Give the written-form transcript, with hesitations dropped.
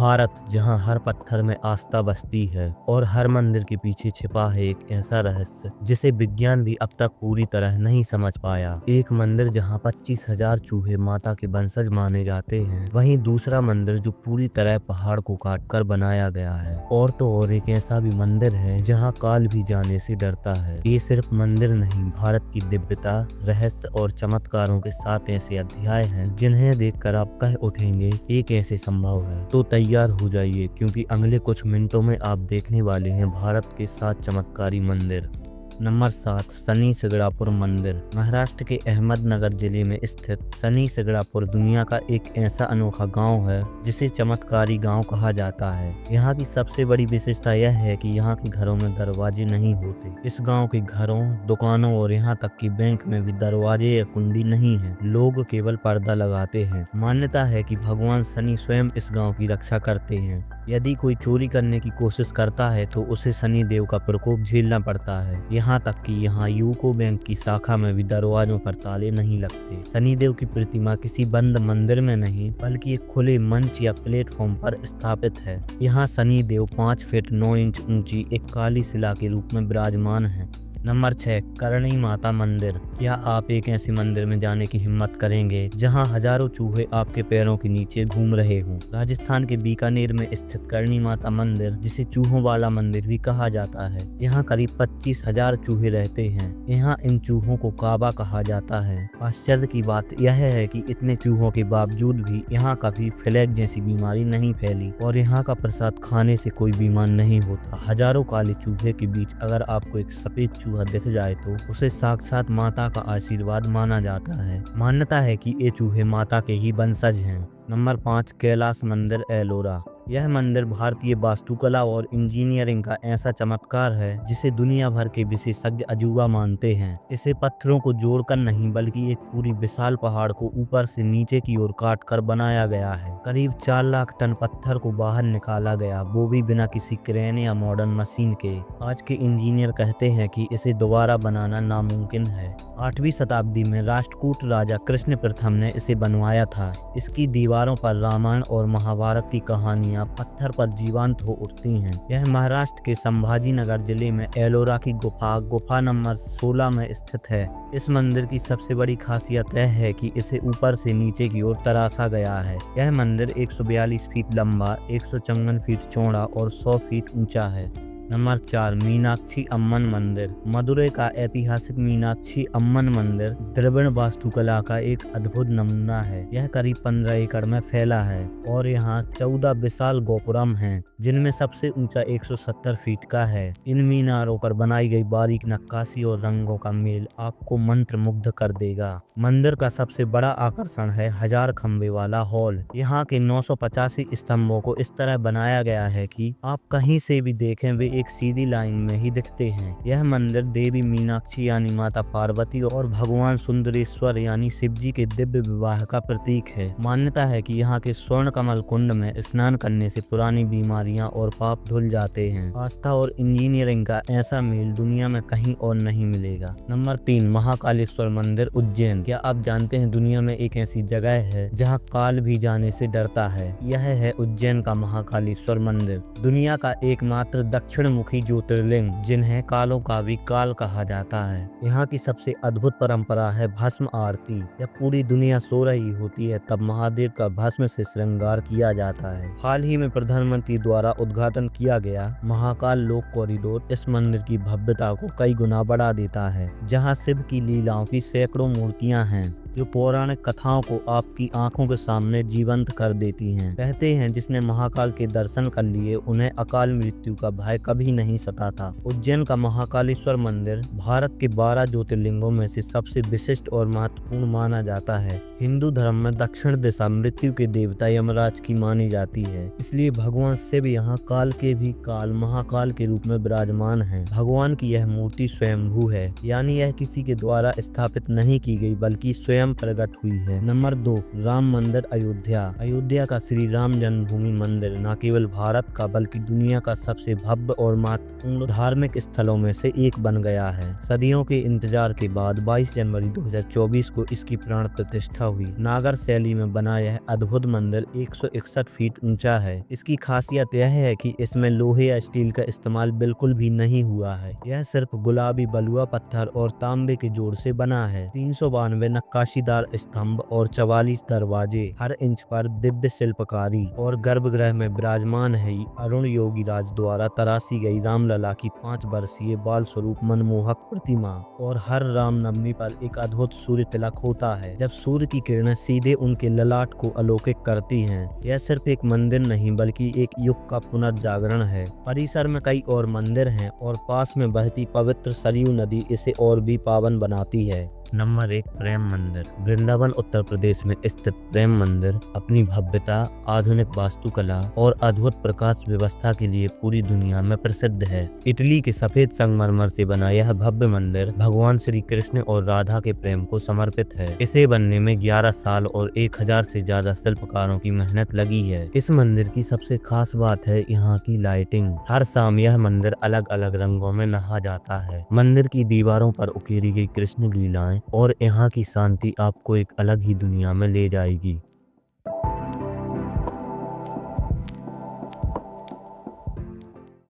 भारत जहाँ हर पत्थर में आस्था बसती है और हर मंदिर के पीछे छिपा है एक ऐसा रहस्य जिसे विज्ञान भी अब तक पूरी तरह नहीं समझ पाया। एक मंदिर जहाँ 25,000 चूहे माता के वंशज माने जाते हैं, वहीं दूसरा मंदिर जो पूरी तरह पहाड़ को काटकर बनाया गया है। और तो और एक ऐसा भी मंदिर है जहाँ काल भी जाने से डरता है। ये सिर्फ मंदिर नहीं, भारत की दिव्यता, रहस्य और चमत्कारों के 7 ऐसे अध्याय हैं जिन्हें देखकर आप कह उठेंगे ये कैसे संभव है। तो तैयार हो जाइए, क्योंकि अगले कुछ मिनटों में आप देखने वाले हैं भारत के 7 चमत्कारी मंदिर। नंबर 7, शनि सिंगणापुर मंदिर। महाराष्ट्र के अहमदनगर जिले में स्थित शनि सिंगणापुर दुनिया का एक ऐसा अनोखा गांव है जिसे चमत्कारी गांव कहा जाता है। यहाँ की सबसे बड़ी विशेषता यह है कि यहाँ के घरों में दरवाजे नहीं होते। इस गांव के घरों, दुकानों और यहाँ तक कि बैंक में भी दरवाजे या कुंडी नहीं है। लोग केवल पर्दा लगाते हैं। मान्यता है कि भगवान शनि स्वयं इस गांव की रक्षा करते हैं। यदि कोई चोरी करने की कोशिश करता है तो उसे शनि देव का प्रकोप झेलना पड़ता है। यहाँ तक कि यहाँ यूको बैंक की शाखा में भी दरवाजों पर ताले नहीं लगते। शनि देव की प्रतिमा किसी बंद मंदिर में नहीं, बल्कि एक खुले मंच या प्लेटफॉर्म पर स्थापित है। यहाँ शनि देव 5 फीट 9 इंच ऊंची एक काली शिला के रूप में विराजमान है। नंबर 6, करणी माता मंदिर। क्या आप एक ऐसे मंदिर में जाने की हिम्मत करेंगे जहां हजारों चूहे आपके पैरों के नीचे घूम रहे हों? राजस्थान के बीकानेर में स्थित करणी माता मंदिर, जिसे चूहों वाला मंदिर भी कहा जाता है, यहाँ करीब 25,000 चूहे रहते हैं। यहाँ इन चूहों को काबा कहा जाता है। आश्चर्य की बात यह है कि इतने चूहों के बावजूद भी यहाँ कभी फ्लैग जैसी बीमारी नहीं फैली और यहाँ का प्रसाद खाने से कोई बीमार नहीं होता। हजारों काले चूहे के बीच अगर आपको एक सफेद चूहा दिख जाए तो उसे साक्षात माता का आशीर्वाद माना जाता है। मान्यता है कि ये चूहे माता के ही वंशज हैं। नंबर 5, कैलाश मंदिर, एलोरा। यह मंदिर भारतीय वास्तुकला और इंजीनियरिंग का ऐसा चमत्कार है जिसे दुनिया भर के विशेषज्ञ अजूबा मानते हैं। इसे पत्थरों को जोड़कर नहीं, बल्कि एक पूरी विशाल पहाड़ को ऊपर से नीचे की ओर काट कर बनाया गया है। करीब 4 लाख टन पत्थर को बाहर निकाला गया, वो भी बिना किसी क्रेन या मॉडर्न मशीन के। आज के इंजीनियर कहते हैं कि इसे दोबारा बनाना नामुमकिन है। 8वीं शताब्दी में राष्ट्रकूट राजा कृष्ण प्रथम ने इसे बनवाया था। इसकी दीवारों पर रामायण और महाभारत की कहानियां पत्थर पर जीवंत हो उठती हैं। यह महाराष्ट्र के संभाजीनगर जिले में एलोरा की गुफा नंबर 16 में स्थित है। इस मंदिर की सबसे बड़ी खासियत यह है कि इसे ऊपर से नीचे की ओर तराशा गया है। यह मंदिर 142 फीट लंबा, 154 फीट चौड़ा और 100 फीट ऊंचा है। नंबर 4, मीनाक्षी अम्मन मंदिर। मदुरै का ऐतिहासिक मीनाक्षी अम्मन मंदिर द्रविड़ वास्तुकला का एक अद्भुत नमूना है। यह करीब 15 एकड़ में फैला है और यहाँ 14 विशाल गोपुरम हैं, जिनमें सबसे ऊंचा 170 फीट का है। इन मीनारों पर बनाई गई बारीक नक्काशी और रंगों का मेल आपको मंत्रमुग्ध कर देगा। मंदिर का सबसे बड़ा आकर्षण है 1000 खंबे वाला हॉल। यहाँ के 985 स्तंभों को इस तरह बनाया गया है कि आप कहीं से भी देखें वे एक सीधी लाइन में ही दिखते हैं। यह मंदिर देवी मीनाक्षी यानी माता पार्वती और भगवान सुंदरेश्वर यानी शिव जी के दिव्य विवाह का प्रतीक है। मान्यता है कि यहाँ के स्वर्ण कमल कुंड में स्नान करने से पुरानी बीमारियां और पाप धुल जाते हैं। आस्था और इंजीनियरिंग का ऐसा मेल दुनिया में कहीं और नहीं मिलेगा। नंबर 3, महाकालेश्वर मंदिर, उज्जैन। क्या आप जानते हैं दुनिया में एक ऐसी जगह है जहाँ काल भी जाने से डरता है? यह है उज्जैन का महाकालेश्वर मंदिर, दुनिया का एकमात्र दक्षिण मुखी ज्योतिर्लिंग जिन्हें कालों का भी काल कहा जाता है। यहाँ की सबसे अद्भुत परंपरा है भस्म आरती। जब पूरी दुनिया सो रही होती है तब महादेव का भस्म से श्रृंगार किया जाता है। हाल ही में प्रधानमंत्री द्वारा उद्घाटन किया गया महाकाल लोक कॉरिडोर इस मंदिर की भव्यता को कई गुना बढ़ा देता है। जहाँ शिव की लीलाओं की सैकड़ों मूर्तियां हैं जो पौराणिक कथाओं को आपकी आंखों के सामने जीवंत कर देती हैं। कहते हैं जिसने महाकाल के दर्शन कर लिए उन्हें अकाल मृत्यु का भय कभी नहीं सताता। उज्जैन का महाकालेश्वर मंदिर भारत के 12 ज्योतिर्लिंगों में से सबसे विशिष्ट और महत्वपूर्ण माना जाता है। हिंदू धर्म में दक्षिण दिशा मृत्यु के देवता यमराज की मानी जाती है, इसलिए भगवान शिव यहाँ काल के भी काल महाकाल के रूप में विराजमान है। भगवान की यह मूर्ति स्वयंभू है, यानी यह किसी के द्वारा स्थापित नहीं की गई बल्कि स्वयं स्वयं प्रकट हुई है। नंबर 2, राम मंदिर अयोध्या। अयोध्या का श्री राम जन्मभूमि मंदिर न केवल भारत का बल्कि दुनिया का सबसे भव्य और महत्वपूर्ण धार्मिक स्थलों में से एक बन गया है। सदियों के इंतजार के बाद 22 जनवरी 2024 को इसकी प्राण प्रतिष्ठा हुई। नागर शैली में बना यह अद्भुत मंदिर 161 फीट ऊंचा है। इसकी खासियत यह है कि इसमें लोहे या स्टील का इस्तेमाल बिल्कुल भी नहीं हुआ है। यह सिर्फ गुलाबी बलुआ पत्थर और तांबे के जोड़ से बना है। 392 नक्काशीदार स्तंभ और 44 दरवाजे, हर इंच पर दिव्य शिल्पकारी, और गर्भगृह में विराजमान है अरुण योगीराज द्वारा तराशी गई रामलला की 5 वर्षीय बाल स्वरूप मनमोहक प्रतिमा। और हर रामनवमी पर एक अद्भुत सूर्य तिलक होता है, जब सूर्य की किरणें सीधे उनके ललाट को अलौकिक करती हैं। यह सिर्फ एक मंदिर नहीं बल्कि एक युग का पुनर्जागरण है। परिसर में कई और मंदिर हैं और पास में बहती पवित्र सरयू नदी इसे और भी पावन बनाती है। नंबर 1, प्रेम मंदिर। वृंदावन उत्तर प्रदेश में स्थित प्रेम मंदिर अपनी भव्यता, आधुनिक वास्तुकला और अद्भुत प्रकाश व्यवस्था के लिए पूरी दुनिया में प्रसिद्ध है। इटली के सफेद संगमरमर से बना यह भव्य मंदिर भगवान श्री कृष्ण और राधा के प्रेम को समर्पित है। इसे बनने में 11 साल और 1000 से ज्यादा शिल्पकारों की मेहनत लगी है। इस मंदिर की सबसे खास बात है यहाँ की लाइटिंग। हर शाम यह मंदिर अलग अलग रंगों में नहा जाता है। मंदिर की दीवारों पर उकेरी गई कृष्ण लीलाएं और यहाँ की शांति आपको एक अलग ही दुनिया में ले जाएगी।